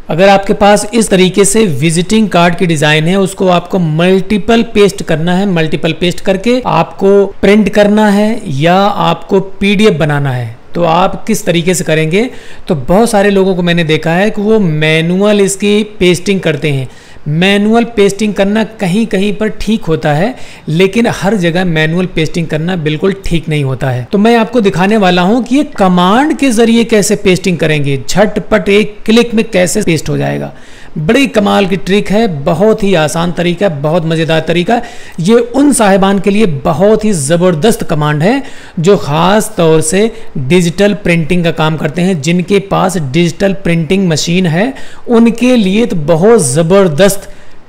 अगर आपके पास इस तरीके से विजिटिंग कार्ड की डिजाइन है, उसको आपको मल्टीपल पेस्ट करना है, मल्टीपल पेस्ट करके आपको प्रिंट करना है या आपको पीडीएफ बनाना है, तो आप किस तरीके से करेंगे। तो बहुत सारे लोगों को मैंने देखा है कि वो मैनुअल इसकी पेस्टिंग करते हैं। मैनुअल पेस्टिंग करना कहीं कहीं पर ठीक होता है, लेकिन हर जगह मैनुअल पेस्टिंग करना बिल्कुल ठीक नहीं होता है। तो मैं आपको दिखाने वाला हूं कि ये कमांड के जरिए कैसे पेस्टिंग करेंगे, झटपट एक क्लिक में कैसे पेस्ट हो जाएगा। बड़ी कमाल की ट्रिक है, बहुत ही आसान तरीका, बहुत मज़ेदार तरीका। ये उन साहिबान के लिए बहुत ही ज़बरदस्त कमांड है जो ख़ास तौर से डिजिटल प्रिंटिंग का काम करते हैं, जिनके पास डिजिटल प्रिंटिंग मशीन है, उनके लिए तो बहुत ज़बरदस्त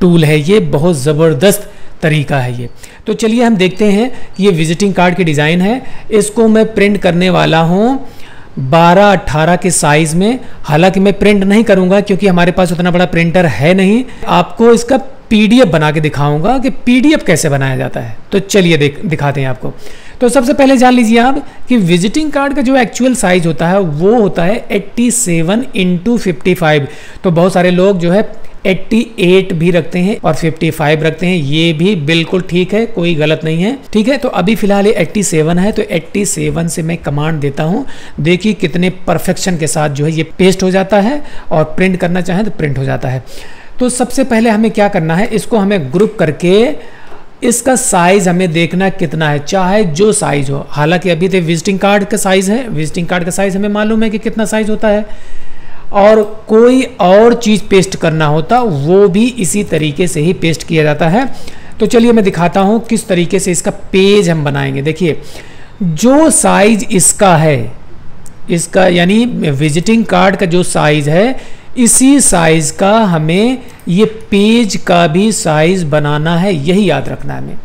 टूल है ये, बहुत ज़बरदस्त तरीका है ये। तो चलिए हम देखते हैं कि ये विजिटिंग कार्ड की डिज़ाइन है, इसको मैं प्रिंट करने वाला हूँ 12-18 के साइज में। हालांकि मैं प्रिंट नहीं करूंगा क्योंकि हमारे पास उतना बड़ा प्रिंटर है नहीं। आपको इसका पीडीएफ बना के दिखाऊंगा कि पीडीएफ कैसे बनाया जाता है। तो चलिए दिखाते हैं आपको। तो सबसे पहले जान लीजिए आप कि विजिटिंग कार्ड का जो एक्चुअल साइज होता है वो होता है 87x55। तो बहुत सारे लोग जो है 88 भी रखते हैं और 55 रखते हैं, ये भी बिल्कुल ठीक है, कोई गलत नहीं है, ठीक है। तो अभी फिलहाल ये 87 है, तो 87 से मैं कमांड देता हूं। देखिए कितने परफेक्शन के साथ जो है ये पेस्ट हो जाता है, और प्रिंट करना चाहें तो प्रिंट हो जाता है। तो सबसे पहले हमें क्या करना है, इसको हमें ग्रुप करके इसका साइज हमें देखना कितना है, चाहे जो साइज हो। हालांकि अभी तो विजिटिंग कार्ड का साइज है, विजिटिंग कार्ड का साइज हमें मालूम है कि कितना साइज होता है, और कोई और चीज़ पेस्ट करना होता वो भी इसी तरीके से ही पेस्ट किया जाता है। तो चलिए मैं दिखाता हूँ किस तरीके से इसका पेज हम बनाएंगे। देखिए जो साइज इसका है, इसका यानी विजिटिंग कार्ड का जो साइज है, इसी साइज का हमें ये पेज का भी साइज बनाना है, यही याद रखना है हमें।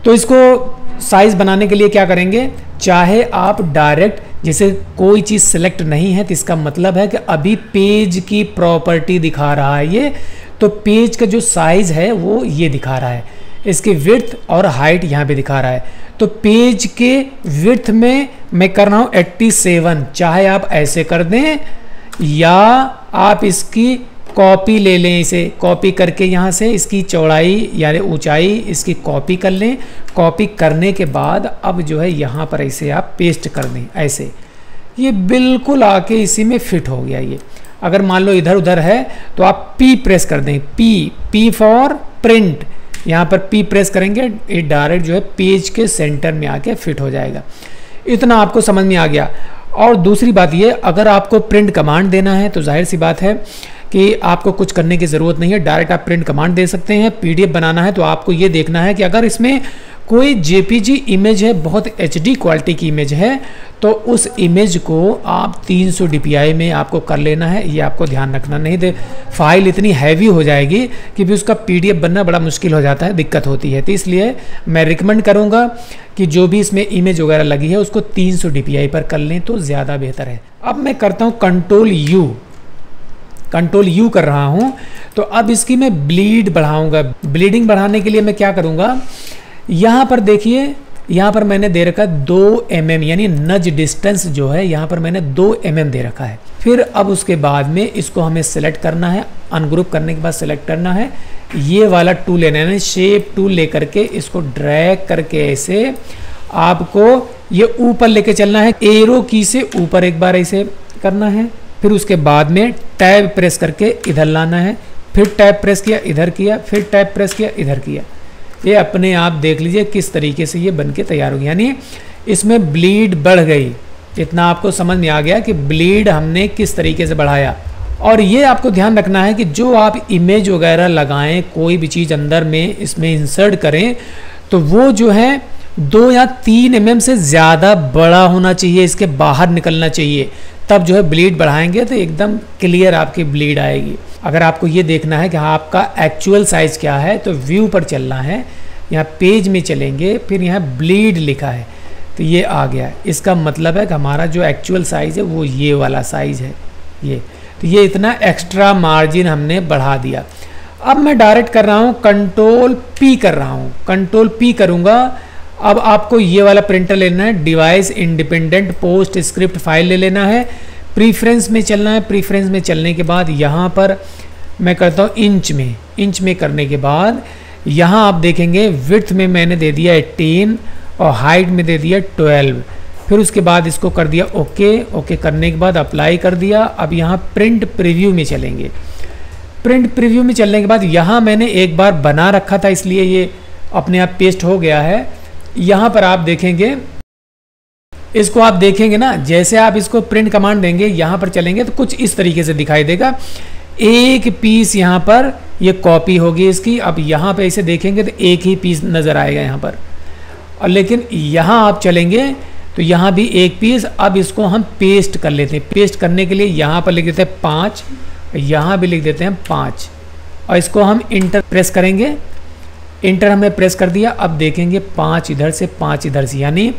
तो इसको साइज बनाने के लिए क्या करेंगे, चाहे आप डायरेक्ट, जैसे कोई चीज़ सेलेक्ट नहीं है तो इसका मतलब है कि अभी पेज की प्रॉपर्टी दिखा रहा है ये, तो पेज का जो साइज है वो ये दिखा रहा है, इसकी विड्थ और हाइट यहाँ पे दिखा रहा है। तो पेज के विड्थ में मैं कर रहा हूँ 87, चाहे आप ऐसे कर दें या आप इसकी कॉपी ले लें, इसे कॉपी करके यहाँ से इसकी चौड़ाई यानी ऊंचाई इसकी कॉपी कर लें। कॉपी करने के बाद अब जो है यहाँ पर ऐसे आप पेस्ट कर दें, ऐसे ये बिल्कुल आके इसी में फिट हो गया ये। अगर मान लो इधर उधर है तो आप पी प्रेस कर दें, पी फॉर प्रिंट, यहाँ पर पी प्रेस करेंगे, ये डायरेक्ट जो है पेज के सेंटर में आके फिट हो जाएगा। इतना आपको समझ में आ गया। और दूसरी बात ये, अगर आपको प्रिंट कमांड देना है तो जाहिर सी बात है कि आपको कुछ करने की ज़रूरत नहीं है, डायरेक्ट आप प्रिंट कमांड दे सकते हैं। पीडीएफ बनाना है तो आपको ये देखना है कि अगर इसमें कोई जेपीजी इमेज है, बहुत एचडी क्वालिटी की इमेज है, तो उस इमेज को आप 300 डीपीआई में आपको कर लेना है, ये आपको ध्यान रखना। नहीं तो फाइल इतनी हैवी हो जाएगी कि भी उसका पीडीएफ बनना बड़ा मुश्किल हो जाता है, दिक्कत होती है। तो इसलिए मैं रिकमेंड करूँगा कि जो भी इसमें इमेज वगैरह लगी है उसको 300 डीपीआई पर कर लें तो ज़्यादा बेहतर है। अब मैं करता हूँ कंट्रोल यू कर रहा हूँ। तो अब इसकी मैं ब्लीड बढ़ाऊँगा। ब्लीडिंग बढ़ाने के लिए मैं क्या करूँगा, यहाँ पर देखिए, यहाँ पर मैंने दे रखा 2 mm यानी नज डिस्टेंस जो है यहाँ पर मैंने 2 mm दे रखा है। फिर अब उसके बाद में इसको हमें सेलेक्ट करना है, अनग्रुप करने के बाद सेलेक्ट करना है, ये वाला टूल लेना है, शेप टूल लेकर के इसको ड्रैग करके ऐसे आपको ये ऊपर लेके चलना है, एरो की से ऊपर एक बार ऐसे करना है। फिर उसके बाद में टैब प्रेस करके इधर लाना है, फिर टैब प्रेस किया इधर किया, फिर टैब प्रेस किया इधर किया। ये अपने आप देख लीजिए किस तरीके से ये बनके तैयार हो गया, यानी इसमें ब्लीड बढ़ गई। इतना आपको समझ में आ गया कि ब्लीड हमने किस तरीके से बढ़ाया। और ये आपको ध्यान रखना है कि जो आप इमेज वगैरह लगाएं, कोई भी चीज़ अंदर में इसमें इंसर्ट करें, तो वो जो है 2 या 3 mm से ज़्यादा बड़ा होना चाहिए, इसके बाहर निकलना चाहिए, तब जो है ब्लीड बढ़ाएंगे तो एकदम क्लियर आपकी ब्लीड आएगी। अगर आपको ये देखना है कि हाँ आपका एक्चुअल साइज़ क्या है, तो व्यू पर चलना है, यहाँ पेज में चलेंगे, फिर यहाँ ब्लीड लिखा है तो ये आ गया। इसका मतलब है कि हमारा जो एक्चुअल साइज़ है वो ये वाला साइज़ है ये। तो ये इतना एक्स्ट्रा मार्जिन हमने बढ़ा दिया। अब मैं डायरेक्ट कर रहा हूँ कंट्रोल पी कर रहा हूँ, कंट्रोल पी करूँगा। अब आपको ये वाला प्रिंटर लेना है, device independent post script file ले लेना है, प्रीफ्रेंस में चलना है। प्रीफ्रेंस में चलने के बाद यहाँ पर मैं करता हूँ इंच में करने के बाद यहाँ आप देखेंगे विड्थ में मैंने दे दिया 18 और हाइट में दे दिया 12। फिर उसके बाद इसको कर दिया ओके करने के बाद अप्लाई कर दिया। अब यहाँ प्रिंट प्रीव्यू में चलेंगे। प्रिंट प्रीव्यू में चलने के बाद यहाँ मैंने एक बार बना रखा था इसलिए ये अपने आप पेस्ट हो गया है। यहाँ पर आप देखेंगे, इसको आप देखेंगे ना, जैसे आप इसको प्रिंट कमांड देंगे यहाँ पर चलेंगे तो कुछ इस तरीके से दिखाई देगा। एक पीस यहाँ पर ये कॉपी होगी इसकी। अब यहाँ पे इसे देखेंगे तो एक ही पीस नज़र आएगा यहाँ पर, और लेकिन यहाँ आप चलेंगे तो यहाँ भी एक पीस। अब इसको हम पेस्ट कर लेते हैं। पेस्ट करने के लिए यहाँ पर लिख देते हैं 5, यहाँ भी लिख देते हैं 5 और इसको हम इंटर प्रेस करेंगे। इंटर हमने प्रेस कर दिया। अब देखेंगे 5 इधर से 5 इधर से, यानी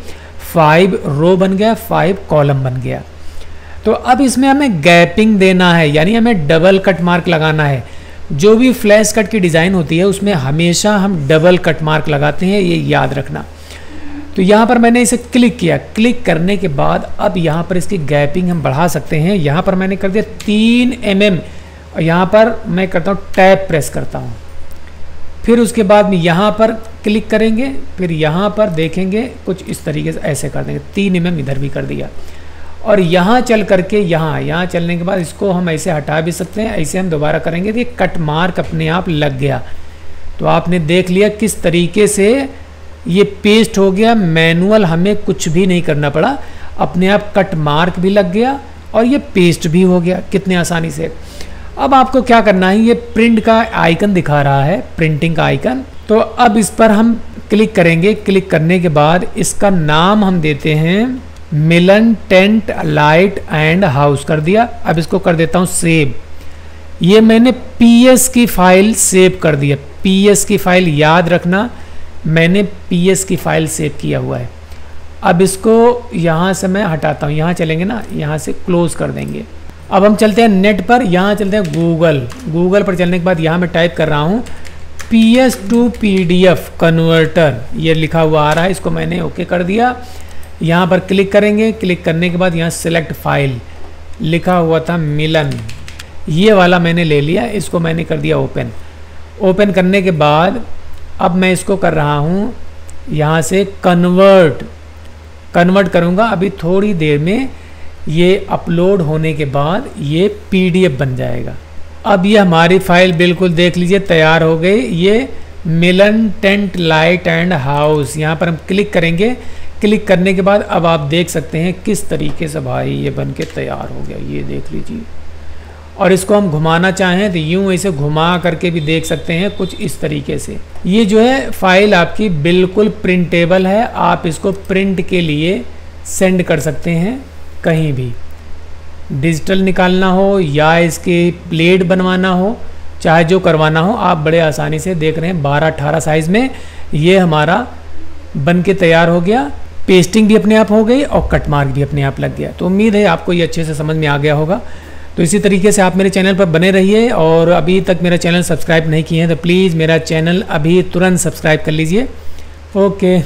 5 रो बन गया, 5 कॉलम बन गया। तो अब इसमें हमें गैपिंग देना है, यानी हमें डबल कट मार्क लगाना है। जो भी फ्लैश कट की डिज़ाइन होती है उसमें हमेशा हम डबल कट मार्क लगाते हैं, ये याद रखना। तो यहाँ पर मैंने इसे क्लिक किया। क्लिक करने के बाद अब यहाँ पर इसकी गैपिंग हम बढ़ा सकते हैं। यहाँ पर मैंने कर दिया 3 mm और यहाँ पर मैं करता हूँ टैब प्रेस करता हूँ। फिर उसके बाद में यहाँ पर क्लिक करेंगे, फिर यहाँ पर देखेंगे कुछ इस तरीके से ऐसे कर देंगे। 3 mm इधर भी कर दिया और यहाँ चल करके यहाँ चलने के बाद इसको हम ऐसे हटा भी सकते हैं। ऐसे हम दोबारा करेंगे तो ये कट मार्क अपने आप लग गया। तो आपने देख लिया किस तरीके से ये पेस्ट हो गया। मैनुअल हमें कुछ भी नहीं करना पड़ा, अपने आप कट मार्क भी लग गया और ये पेस्ट भी हो गया कितने आसानी से। अब आपको क्या करना है, ये प्रिंट का आइकन दिखा रहा है, प्रिंटिंग का आइकन। तो अब इस पर हम क्लिक करेंगे। क्लिक करने के बाद इसका नाम हम देते हैं मिलन टेंट लाइट एंड हाउस कर दिया। अब इसको कर देता हूँ सेव। ये मैंने पीएस की फाइल सेव कर दिया। पीएस की फाइल याद रखना, मैंने पीएस की फाइल सेव किया हुआ है। अब इसको यहाँ से मैं हटाता हूँ। यहाँ चलेंगे ना, यहाँ से क्लोज कर देंगे। अब हम चलते हैं नेट पर। यहाँ चलते हैं गूगल पर चलने के बाद यहाँ मैं टाइप कर रहा हूँ PS to PDF कन्वर्टर, ये लिखा हुआ आ रहा है। इसको मैंने ओके कर दिया। यहाँ पर क्लिक करेंगे। क्लिक करने के बाद यहाँ सेलेक्ट फाइल लिखा हुआ था मिलन, ये वाला मैंने ले लिया। इसको मैंने कर दिया ओपन। ओपन करने के बाद अब मैं इसको कर रहा हूँ यहाँ से कन्वर्ट करूँगा। अभी थोड़ी देर में ये अपलोड होने के बाद ये PDF बन जाएगा। अब ये हमारी फाइल बिल्कुल देख लीजिए तैयार हो गई। ये मिलन टेंट लाइट एंड हाउस, यहाँ पर हम क्लिक करेंगे। क्लिक करने के बाद अब आप देख सकते हैं किस तरीके से भाई ये बन के तैयार हो गया, ये देख लीजिए। और इसको हम घुमाना चाहें तो यूँ ऐसे घुमा करके भी देख सकते हैं कुछ इस तरीके से। ये जो है फाइल आपकी बिल्कुल प्रिंटेबल है। आप इसको प्रिंट के लिए सेंड कर सकते हैं कहीं भी। डिजिटल निकालना हो या इसके प्लेट बनवाना हो, चाहे जो करवाना हो, आप बड़े आसानी से देख रहे हैं 12-18 साइज़ में ये हमारा बन के तैयार हो गया। पेस्टिंग भी अपने आप हो गई और कट मार्क भी अपने आप लग गया। तो उम्मीद है आपको ये अच्छे से समझ में आ गया होगा। तो इसी तरीके से आप मेरे चैनल पर बने रहिए, और अभी तक मेरा चैनल सब्सक्राइब नहीं किए हैं तो प्लीज़ मेरा चैनल अभी तुरंत सब्सक्राइब कर लीजिए। ओके।